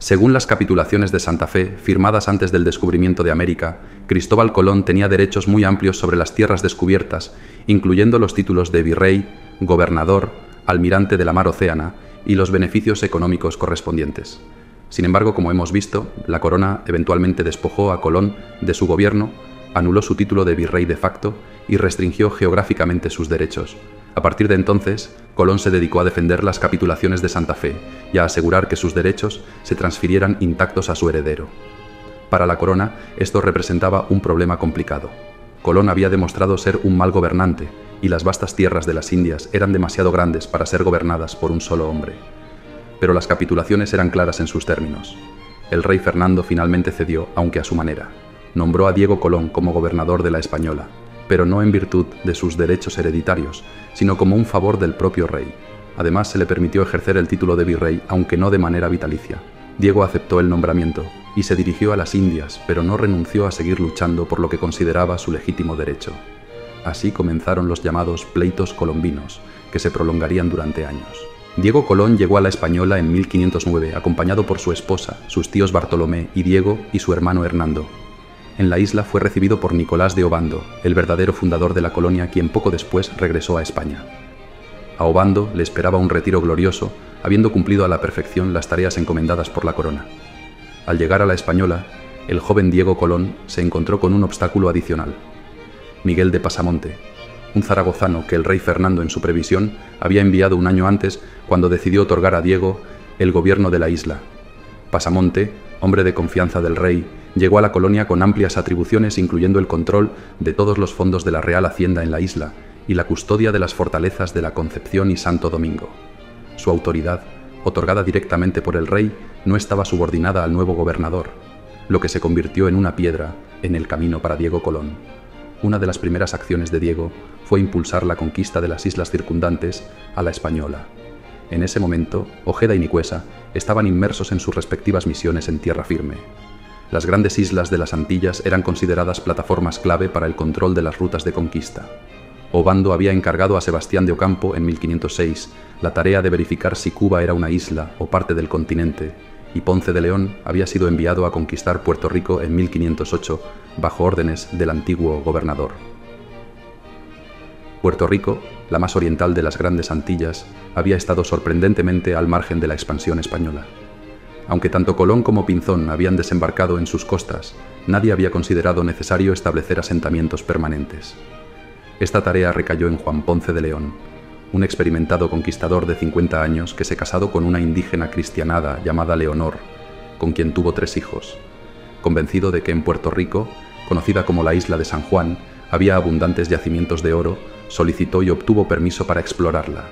Según las capitulaciones de Santa Fe, firmadas antes del descubrimiento de América, Cristóbal Colón tenía derechos muy amplios sobre las tierras descubiertas, incluyendo los títulos de virrey, gobernador, almirante de la mar Océana y los beneficios económicos correspondientes. Sin embargo, como hemos visto, la corona eventualmente despojó a Colón de su gobierno, anuló su título de virrey de facto y restringió geográficamente sus derechos. A partir de entonces, Colón se dedicó a defender las capitulaciones de Santa Fe y a asegurar que sus derechos se transfirieran intactos a su heredero. Para la corona, esto representaba un problema complicado. Colón había demostrado ser un mal gobernante y las vastas tierras de las Indias eran demasiado grandes para ser gobernadas por un solo hombre. Pero las capitulaciones eran claras en sus términos. El rey Fernando finalmente cedió, aunque a su manera. Nombró a Diego Colón como gobernador de la Española, pero no en virtud de sus derechos hereditarios, sino como un favor del propio rey. Además, se le permitió ejercer el título de virrey, aunque no de manera vitalicia. Diego aceptó el nombramiento y se dirigió a las Indias, pero no renunció a seguir luchando por lo que consideraba su legítimo derecho. Así comenzaron los llamados pleitos colombinos, que se prolongarían durante años. Diego Colón llegó a la Española en 1509, acompañado por su esposa, sus tíos Bartolomé y Diego y su hermano Hernando. En la isla fue recibido por Nicolás de Obando, el verdadero fundador de la colonia, quien poco después regresó a España. A Obando le esperaba un retiro glorioso, habiendo cumplido a la perfección las tareas encomendadas por la corona. Al llegar a la Española, el joven Diego Colón se encontró con un obstáculo adicional: Miguel de Pasamonte, un zaragozano que el rey Fernando, en su previsión, había enviado un año antes cuando decidió otorgar a Diego el gobierno de la isla. Pasamonte, hombre de confianza del rey, llegó a la colonia con amplias atribuciones, incluyendo el control de todos los fondos de la Real Hacienda en la isla y la custodia de las fortalezas de la Concepción y Santo Domingo. Su autoridad, otorgada directamente por el rey, no estaba subordinada al nuevo gobernador, lo que se convirtió en una piedra en el camino para Diego Colón. Una de las primeras acciones de Diego fue impulsar la conquista de las islas circundantes a la Española. En ese momento, Ojeda y Nicuesa estaban inmersos en sus respectivas misiones en tierra firme. Las grandes islas de las Antillas eran consideradas plataformas clave para el control de las rutas de conquista. Obando había encargado a Sebastián de Ocampo en 1506 la tarea de verificar si Cuba era una isla o parte del continente, y Ponce de León había sido enviado a conquistar Puerto Rico en 1508 bajo órdenes del antiguo gobernador. Puerto Rico, la más oriental de las grandes Antillas, había estado sorprendentemente al margen de la expansión española. Aunque tanto Colón como Pinzón habían desembarcado en sus costas, nadie había considerado necesario establecer asentamientos permanentes. Esta tarea recayó en Juan Ponce de León, un experimentado conquistador de 50 años que se casó con una indígena cristianada llamada Leonor, con quien tuvo 3 hijos. Convencido de que en Puerto Rico, conocida como la isla de San Juan, había abundantes yacimientos de oro, solicitó y obtuvo permiso para explorarla.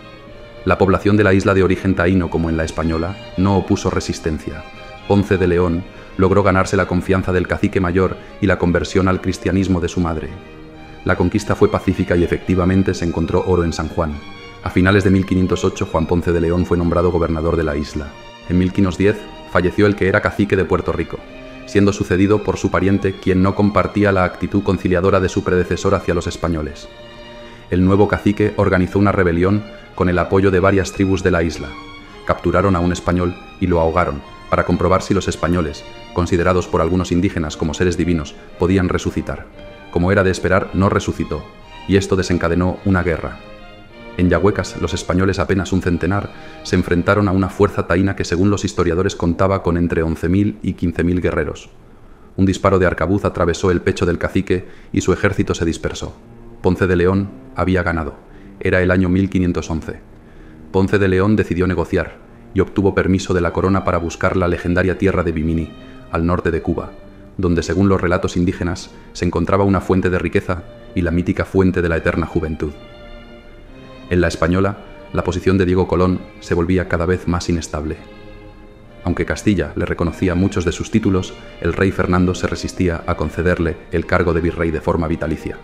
La población de la isla de origen taíno, como en la Española, no opuso resistencia. Ponce de León logró ganarse la confianza del cacique mayor y la conversión al cristianismo de su madre. La conquista fue pacífica y efectivamente se encontró oro en San Juan. A finales de 1508, Juan Ponce de León fue nombrado gobernador de la isla. En 1510 falleció el que era cacique de Puerto Rico, siendo sucedido por su pariente, quien no compartía la actitud conciliadora de su predecesor hacia los españoles. El nuevo cacique organizó una rebelión con el apoyo de varias tribus de la isla. Capturaron a un español y lo ahogaron, para comprobar si los españoles, considerados por algunos indígenas como seres divinos, podían resucitar. Como era de esperar, no resucitó, y esto desencadenó una guerra. En Yahuecas, los españoles, apenas un centenar, se enfrentaron a una fuerza taína que, según los historiadores, contaba con entre 11.000 y 15.000 guerreros. Un disparo de arcabuz atravesó el pecho del cacique y su ejército se dispersó. Ponce de León había ganado. Era el año 1511. Ponce de León decidió negociar y obtuvo permiso de la corona para buscar la legendaria tierra de Bimini, al norte de Cuba, donde, según los relatos indígenas, se encontraba una fuente de riqueza y la mítica fuente de la eterna juventud. En la Española, la posición de Diego Colón se volvía cada vez más inestable. Aunque Castilla le reconocía muchos de sus títulos, el rey Fernando se resistía a concederle el cargo de virrey de forma vitalicia.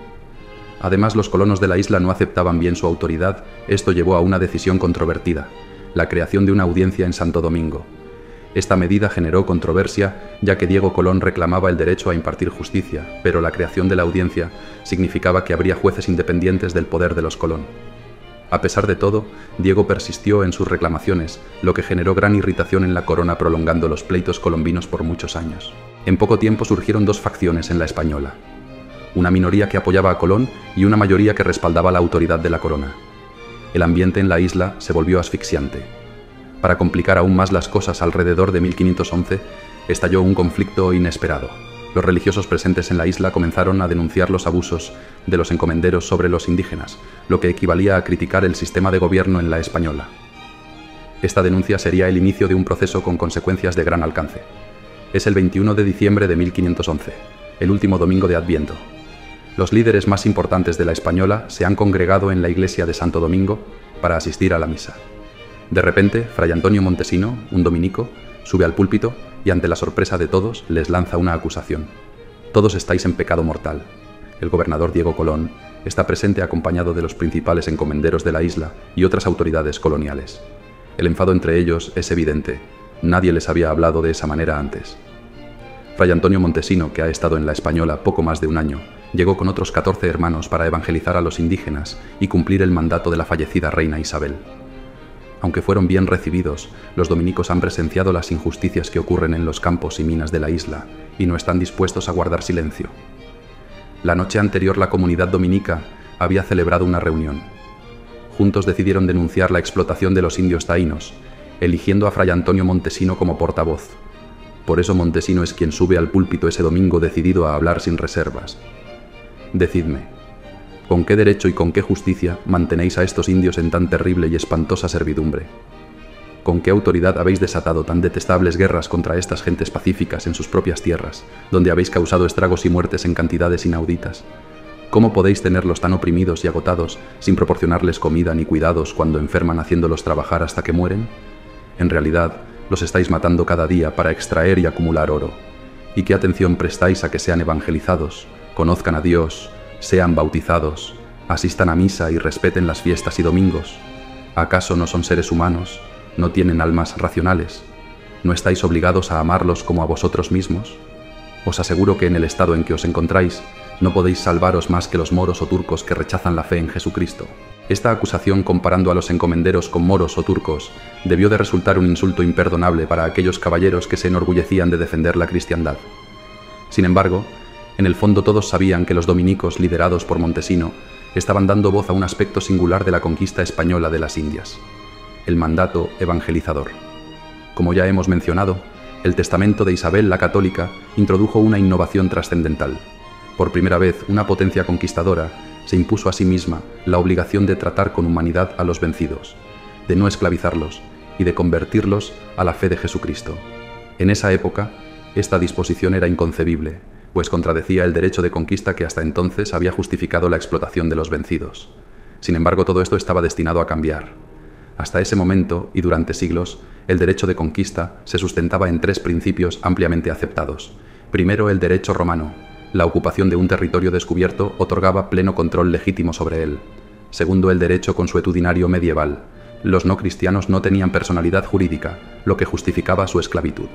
Además, los colonos de la isla no aceptaban bien su autoridad. Esto llevó a una decisión controvertida: la creación de una audiencia en Santo Domingo. Esta medida generó controversia, ya que Diego Colón reclamaba el derecho a impartir justicia, pero la creación de la audiencia significaba que habría jueces independientes del poder de los Colón. A pesar de todo, Diego persistió en sus reclamaciones, lo que generó gran irritación en la corona, prolongando los pleitos colombinos por muchos años. En poco tiempo surgieron dos facciones en la Española: una minoría que apoyaba a Colón y una mayoría que respaldaba la autoridad de la corona. El ambiente en la isla se volvió asfixiante. Para complicar aún más las cosas, alrededor de 1511, estalló un conflicto inesperado. Los religiosos presentes en la isla comenzaron a denunciar los abusos de los encomenderos sobre los indígenas, lo que equivalía a criticar el sistema de gobierno en la Española. Esta denuncia sería el inicio de un proceso con consecuencias de gran alcance. Es el 21 de diciembre de 1511, el último domingo de Adviento. Los líderes más importantes de la Española se han congregado en la iglesia de Santo Domingo para asistir a la misa. De repente, Fray Antonio Montesino, un dominico, sube al púlpito y, ante la sorpresa de todos, les lanza una acusación. Todos estáis en pecado mortal. El gobernador Diego Colón está presente acompañado de los principales encomenderos de la isla y otras autoridades coloniales. El enfado entre ellos es evidente. Nadie les había hablado de esa manera antes. Fray Antonio Montesino, que ha estado en la Española poco más de un año, llegó con otros 14 hermanos para evangelizar a los indígenas y cumplir el mandato de la fallecida reina Isabel. Aunque fueron bien recibidos, los dominicos han presenciado las injusticias que ocurren en los campos y minas de la isla y no están dispuestos a guardar silencio. La noche anterior, la comunidad dominica había celebrado una reunión. Juntos decidieron denunciar la explotación de los indios taínos, eligiendo a Fray Antonio Montesino como portavoz. Por eso Montesino es quien sube al púlpito ese domingo, decidido a hablar sin reservas. Decidme, ¿con qué derecho y con qué justicia mantenéis a estos indios en tan terrible y espantosa servidumbre? ¿Con qué autoridad habéis desatado tan detestables guerras contra estas gentes pacíficas en sus propias tierras, donde habéis causado estragos y muertes en cantidades inauditas? ¿Cómo podéis tenerlos tan oprimidos y agotados sin proporcionarles comida ni cuidados cuando enferman, haciéndolos trabajar hasta que mueren? En realidad, los estáis matando cada día para extraer y acumular oro. ¿Y qué atención prestáis a que sean evangelizados, conozcan a Dios, sean bautizados, asistan a misa y respeten las fiestas y domingos? ¿Acaso no son seres humanos? ¿No tienen almas racionales? ¿No estáis obligados a amarlos como a vosotros mismos? Os aseguro que en el estado en que os encontráis, no podéis salvaros más que los moros o turcos que rechazan la fe en Jesucristo. Esta acusación, comparando a los encomenderos con moros o turcos, debió de resultar un insulto imperdonable para aquellos caballeros que se enorgullecían de defender la cristiandad. Sin embargo, en el fondo todos sabían que los dominicos, liderados por Montesino, estaban dando voz a un aspecto singular de la conquista española de las Indias: el mandato evangelizador. Como ya hemos mencionado, el testamento de Isabel la Católica introdujo una innovación trascendental. Por primera vez, una potencia conquistadora se impuso a sí misma la obligación de tratar con humanidad a los vencidos, de no esclavizarlos y de convertirlos a la fe de Jesucristo. En esa época, esta disposición era inconcebible, pues contradecía el derecho de conquista que hasta entonces había justificado la explotación de los vencidos. Sin embargo, todo esto estaba destinado a cambiar. Hasta ese momento, y durante siglos, el derecho de conquista se sustentaba en tres principios ampliamente aceptados. Primero, el derecho romano. La ocupación de un territorio descubierto otorgaba pleno control legítimo sobre él. Segundo, el derecho consuetudinario medieval. Los no cristianos no tenían personalidad jurídica, lo que justificaba su esclavitud.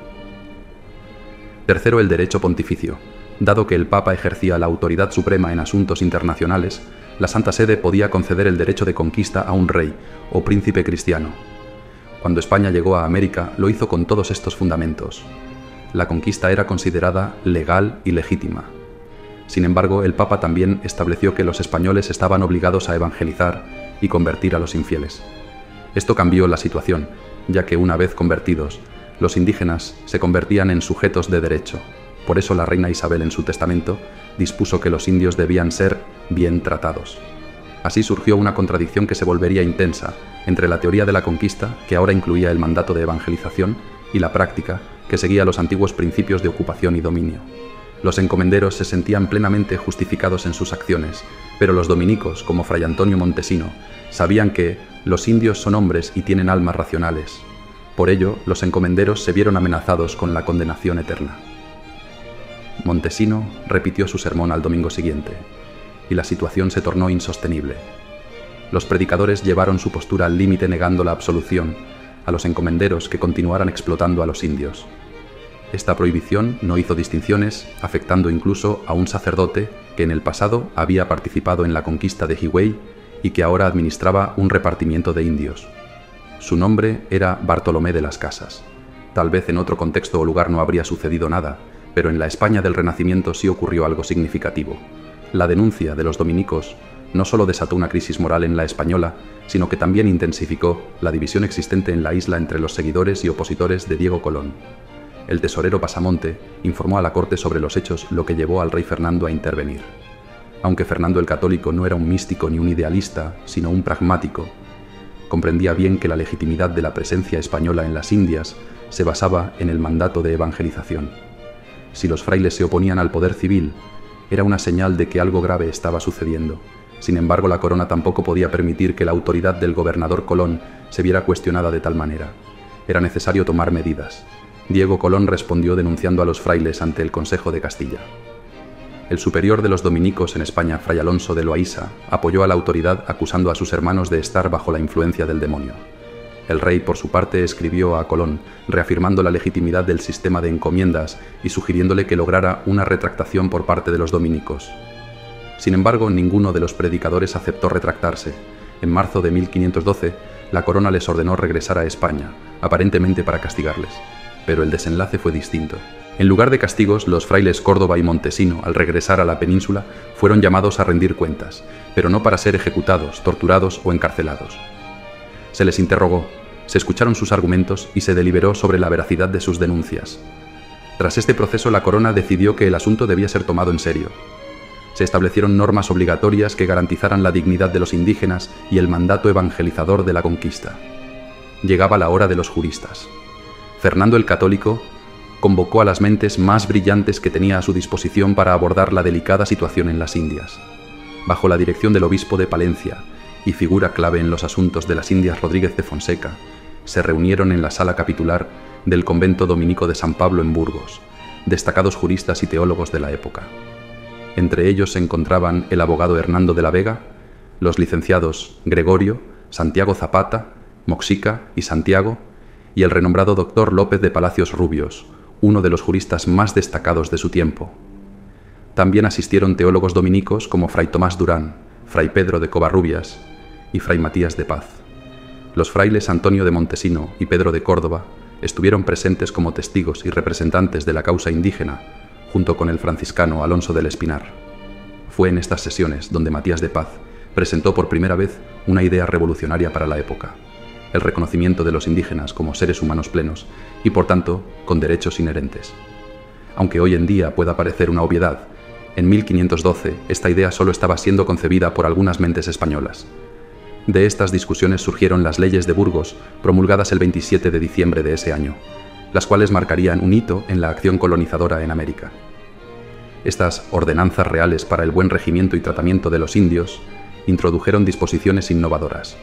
Tercero, el derecho pontificio. Dado que el Papa ejercía la autoridad suprema en asuntos internacionales, la Santa Sede podía conceder el derecho de conquista a un rey o príncipe cristiano. Cuando España llegó a América, lo hizo con todos estos fundamentos. La conquista era considerada legal y legítima. Sin embargo, el Papa también estableció que los españoles estaban obligados a evangelizar y convertir a los infieles. Esto cambió la situación, ya que una vez convertidos, los indígenas se convertían en sujetos de derecho. Por eso la reina Isabel, en su testamento, dispuso que los indios debían ser bien tratados. Así surgió una contradicción que se volvería intensa entre la teoría de la conquista, que ahora incluía el mandato de evangelización, y la práctica, que seguía los antiguos principios de ocupación y dominio. Los encomenderos se sentían plenamente justificados en sus acciones, pero los dominicos, como Fray Antonio Montesino, sabían que los indios son hombres y tienen almas racionales. Por ello, los encomenderos se vieron amenazados con la condenación eterna. Montesino repitió su sermón al domingo siguiente, y la situación se tornó insostenible. Los predicadores llevaron su postura al límite, negando la absolución a los encomenderos que continuaran explotando a los indios. Esta prohibición no hizo distinciones, afectando incluso a un sacerdote que en el pasado había participado en la conquista de Higüey y que ahora administraba un repartimiento de indios. Su nombre era Bartolomé de las Casas. Tal vez en otro contexto o lugar no habría sucedido nada, pero en la España del Renacimiento sí ocurrió algo significativo. La denuncia de los dominicos no solo desató una crisis moral en la española, sino que también intensificó la división existente en la isla entre los seguidores y opositores de Diego Colón. El tesorero Pasamonte informó a la corte sobre los hechos, lo que llevó al rey Fernando a intervenir. Aunque Fernando el Católico no era un místico ni un idealista, sino un pragmático, comprendía bien que la legitimidad de la presencia española en las Indias se basaba en el mandato de evangelización. Si los frailes se oponían al poder civil, era una señal de que algo grave estaba sucediendo. Sin embargo, la corona tampoco podía permitir que la autoridad del gobernador Colón se viera cuestionada de tal manera. Era necesario tomar medidas. Diego Colón respondió denunciando a los frailes ante el Consejo de Castilla. El superior de los dominicos en España, Fray Alonso de Loaisa, apoyó a la autoridad acusando a sus hermanos de estar bajo la influencia del demonio. El rey, por su parte, escribió a Colón, reafirmando la legitimidad del sistema de encomiendas y sugiriéndole que lograra una retractación por parte de los dominicos. Sin embargo, ninguno de los predicadores aceptó retractarse. En marzo de 1512, la corona les ordenó regresar a España, aparentemente para castigarles. Pero el desenlace fue distinto. En lugar de castigos, los frailes Córdoba y Montesino, al regresar a la península, fueron llamados a rendir cuentas, pero no para ser ejecutados, torturados o encarcelados. Se les interrogó, se escucharon sus argumentos y se deliberó sobre la veracidad de sus denuncias. Tras este proceso, la corona decidió que el asunto debía ser tomado en serio. Se establecieron normas obligatorias que garantizaran la dignidad de los indígenas y el mandato evangelizador de la conquista. Llegaba la hora de los juristas. Fernando el Católico convocó a las mentes más brillantes que tenía a su disposición para abordar la delicada situación en las Indias. Bajo la dirección del obispo de Palencia y figura clave en los asuntos de las Indias Rodríguez de Fonseca, se reunieron en la sala capitular del convento dominico de San Pablo en Burgos, destacados juristas y teólogos de la época. Entre ellos se encontraban el abogado Hernando de la Vega, los licenciados Gregorio, Santiago Zapata, Moxica y Santiago, y el renombrado doctor López de Palacios Rubios, uno de los juristas más destacados de su tiempo. También asistieron teólogos dominicos como Fray Tomás Durán, Fray Pedro de Covarrubias y Fray Matías de Paz. Los frailes Antonio de Montesino y Pedro de Córdoba estuvieron presentes como testigos y representantes de la causa indígena, junto con el franciscano Alonso del Espinar. Fue en estas sesiones donde Matías de Paz presentó por primera vez una idea revolucionaria para la época: el reconocimiento de los indígenas como seres humanos plenos y, por tanto, con derechos inherentes. Aunque hoy en día pueda parecer una obviedad, en 1512 esta idea solo estaba siendo concebida por algunas mentes españolas. De estas discusiones surgieron las leyes de Burgos, promulgadas el 27 de diciembre de ese año, las cuales marcarían un hito en la acción colonizadora en América. Estas ordenanzas reales para el buen regimiento y tratamiento de los indios introdujeron disposiciones innovadoras.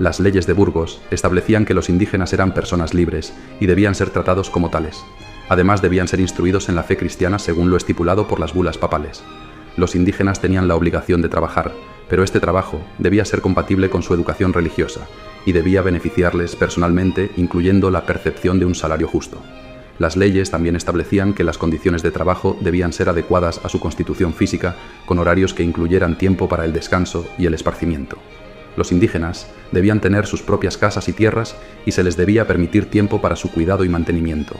Las leyes de Burgos establecían que los indígenas eran personas libres y debían ser tratados como tales. Además, debían ser instruidos en la fe cristiana según lo estipulado por las bulas papales. Los indígenas tenían la obligación de trabajar, pero este trabajo debía ser compatible con su educación religiosa y debía beneficiarles personalmente, incluyendo la percepción de un salario justo. Las leyes también establecían que las condiciones de trabajo debían ser adecuadas a su constitución física, con horarios que incluyeran tiempo para el descanso y el esparcimiento. Los indígenas debían tener sus propias casas y tierras y se les debía permitir tiempo para su cuidado y mantenimiento.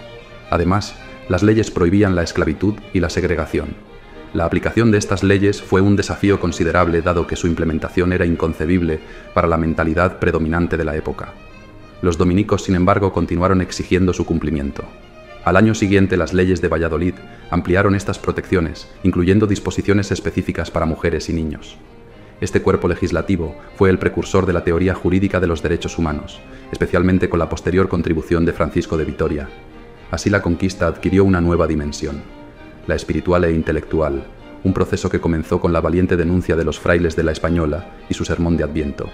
Además, las leyes prohibían la esclavitud y la segregación. La aplicación de estas leyes fue un desafío considerable, dado que su implementación era inconcebible para la mentalidad predominante de la época. Los dominicos, sin embargo, continuaron exigiendo su cumplimiento. Al año siguiente, las leyes de Valladolid ampliaron estas protecciones, incluyendo disposiciones específicas para mujeres y niños. Este cuerpo legislativo fue el precursor de la teoría jurídica de los derechos humanos, especialmente con la posterior contribución de Francisco de Vitoria. Así, la conquista adquirió una nueva dimensión: la espiritual e intelectual, un proceso que comenzó con la valiente denuncia de los frailes de la Española y su sermón de Adviento.